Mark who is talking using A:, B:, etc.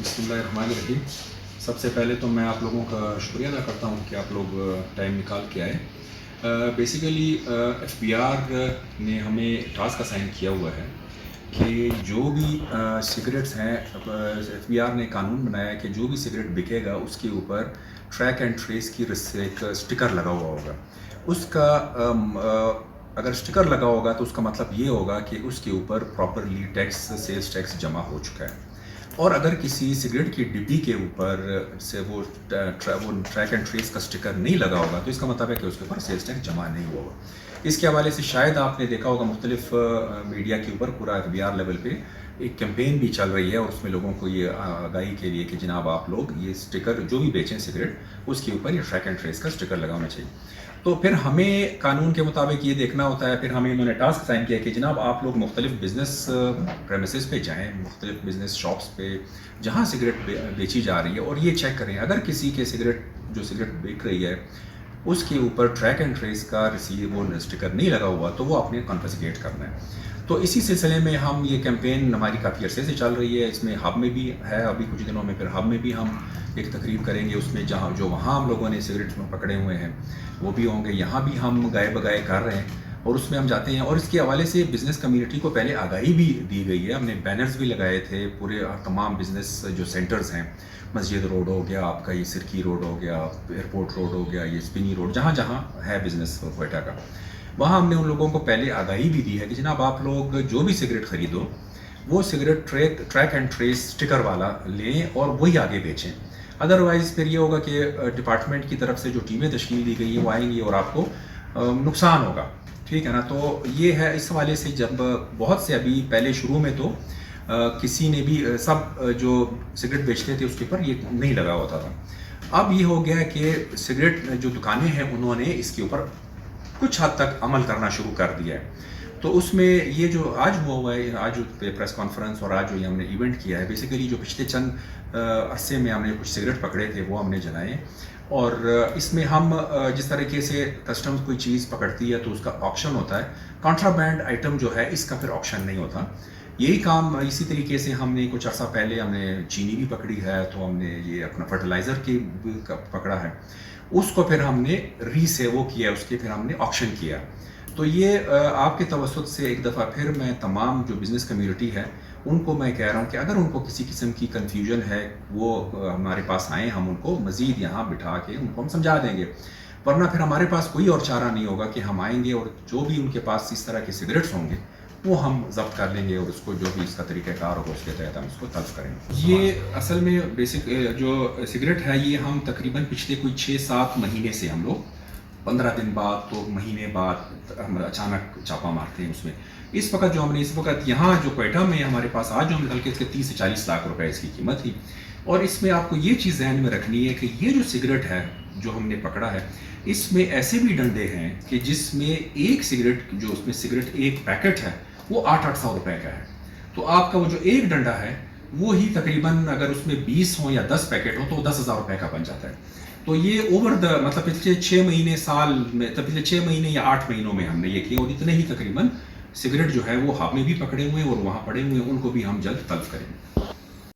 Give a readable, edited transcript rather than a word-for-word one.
A: بسم اللہ الرحمن الرحیم. سب سے پہلے تو میں آپ لوگوں کا شکریہ ادا کرتا ہوں کہ آپ لوگ ٹائم نکال کے آئے. بیسیکلی ایف بی آر نے ہمیں ٹاسک اسائن کیا ہوا ہے کہ جو بھی سگریٹس ہیں، ایف بی آر نے قانون بنایا ہے کہ جو بھی سگریٹ بکے گا اس کے اوپر ٹریک اینڈ ٹریس کی ایک اسٹکر لگا ہوا ہوگا. اس کا اگر اسٹکر لگا ہوگا تو اس کا مطلب یہ ہوگا کہ اس کے اوپر پراپرلی ٹیکس، سیلز ٹیکس جمع ہو چکا ہے. اور اگر کسی سگریٹ کی ڈبی کے اوپر سے وہ ٹریک اینڈ ٹریس کا اسٹکر نہیں لگا ہوگا تو اس کا مطلب ہے کہ اس کے اوپر سیلز ٹیکس جمع نہیں ہوا ہوگا. اس کے حوالے سے شاید آپ نے دیکھا ہوگا مختلف میڈیا کے اوپر پورا ایف بی آر لیول پہ ایک کیمپین بھی چل رہی ہے، اور اس میں لوگوں کو یہ آگاہی کے لیے کہ جناب آپ لوگ یہ اسٹکر جو بھی بیچیں سگریٹ اس کے اوپر یہ ٹریک اینڈ ٹریس کا اسٹکر لگانا چاہیے. تو پھر ہمیں قانون کے مطابق یہ دیکھنا ہوتا ہے، پھر ہمیں انہوں نے ٹاسک سائن کیا کہ جناب آپ لوگ مختلف بزنس پریمیسز پہ جائیں، مختلف بزنس شاپس پہ جہاں سگریٹ بیچی جا رہی ہے، اور یہ چیک کریں اگر کسی کے جو سگریٹ بیچ رہی ہے اس کے اوپر ٹریک اینڈ ٹریس کا وہ اسٹکر نہیں لگا ہوا تو وہ اپنے کنفسکیٹ کرنا ہے. تو اسی سلسلے میں ہم یہ کیمپین ہماری کافی عرصے سے چل رہی ہے. اس میں ہب میں بھی ہے، ابھی کچھ دنوں میں پھر ہب میں بھی ہم ایک تقریب کریں گے. اس میں وہاں ہم لوگوں نے سگریٹ پکڑے ہوئے ہیں وہ بھی ہوں گے. یہاں بھی ہم گائے بگائے کر رہے ہیں اور اس میں ہم جاتے ہیں، اور اس کے حوالے سے بزنس کمیونٹی کو پہلے آگاہی بھی دی گئی ہے. ہم نے بینرز بھی لگائے تھے پورے تمام بزنس جو سینٹرز ہیں، مسجد روڈ ہو گیا، آپ کا یہ سرکی روڈ ہو گیا، ایئرپورٹ روڈ ہو گیا، یہ اسپینی روڈ، جہاں جہاں ہے بزنس کوئٹہ کا، وہاں ہم نے ان لوگوں کو پہلے آگاہی بھی دی ہے کہ جناب آپ لوگ جو بھی سگریٹ خریدو وہ cigarette track and trace sticker والا لیں اور وہی آگے بیچیں. ادروائز پھر یہ ہوگا کہ ڈپارٹمنٹ کی طرف سے جو ٹیمیں تشکیل دی گئی ہیں وہ آئیں گی اور آپ کو نقصان ہوگا. ٹھیک ہے نا. تو یہ ہے اس حوالے سے. جب بہت سے ابھی پہلے شروع میں تو کسی نے بھی سب جو سگریٹ بیچتے تھے اس کے اوپر یہ نہیں لگا ہوتا تھا. اب یہ ہو گیا کہ سگریٹ جو دکانیں ہیں انہوں نے اس کے اوپر کچھ حد تک عمل کرنا شروع کر دیا ہے. تو اس میں یہ جو آج ہوا ہے، آج پریس کانفرنس اور آج جو یہ ہم نے ایونٹ کیا ہے، بیسیکلی جو پچھلے چند عرصے میں ہم نے کچھ سگریٹ پکڑے تھے وہ ہم نے جلائے. اور اس میں ہم جس طریقے سے کسٹمز کوئی چیز پکڑتی ہے تو اس کا آکشن ہوتا ہے. کنٹرابینڈ آئٹم جو ہے اس کا پھر آکشن نہیں ہوتا. یہی کام اسی طریقے سے ہم نے کچھ عرصہ پہلے ہم نے چینی بھی پکڑی ہے، تو ہم نے یہ اپنا فرٹیلائزر کی پکڑا ہے، اس کو پھر ہم نے وہ کیا، اس کے پھر ہم نے آکشن کیا. تو یہ آپ کے توسط سے ایک دفعہ پھر میں تمام جو بزنس کمیونٹی ہے ان کو میں کہہ رہا ہوں کہ اگر ان کو کسی قسم کی کنفیوژن ہے وہ ہمارے پاس آئیں، ہم ان کو مزید یہاں بٹھا کے ان کو ہم سمجھا دیں گے. ورنہ پھر ہمارے پاس کوئی اور چارہ نہیں ہوگا کہ ہم آئیں گے اور جو بھی ان کے پاس اس طرح کے سگریٹس ہوں گے وہ ہم ضبط کر لیں گے، اور اس کو جو بھی اس کا طریقہ کار ہوگا اس کے تحت ہم اس کو طلب کریں گے. یہ اصل میں بیسک جو سگریٹ ہے یہ ہم تقریباً پچھلے کوئی 6-7 مہینے سے ہم لوگ 15 دن بعد تو مہینے بعد ہم اچانک چھاپا مارتے ہیں اس میں. اس وقت جو ہم نے اس وقت یہاں جو کوئٹہ میں ہمارے پاس آج جو ہم نکل کے اس کے 30 سے 40 لاکھ روپے اس کی قیمت تھی. اور اس میں آپ کو یہ چیز ذہن میں رکھنی ہے کہ یہ جو سگریٹ ہے جو ہم نے پکڑا ہے اس میں ایسے بھی ڈنڈے ہیں کہ جس میں ایک سگریٹ جو اس میں سگریٹ ایک پیکٹ ہے وہ 800 روپے کا ہے. تو آپ کا وہ جو ایک ڈنڈا ہے وہی تقریباً اگر اس میں 20 ہوں یا 10 پیکٹ ہوں تو 10,000 روپے کا بن جاتا ہے. تو یہ مطلب پچھلے 6 مہینے سال میں پچھلے 6 مہینے یا 8 مہینوں میں ہم نے یہ کیا، اور اتنے ہی تقریباً سگریٹ جو ہے وہ ہب میں بھی پکڑے ہوئے ہیں اور وہاں پڑے ہوئے ہیں، ان کو بھی ہم جلد طلب کریں گے.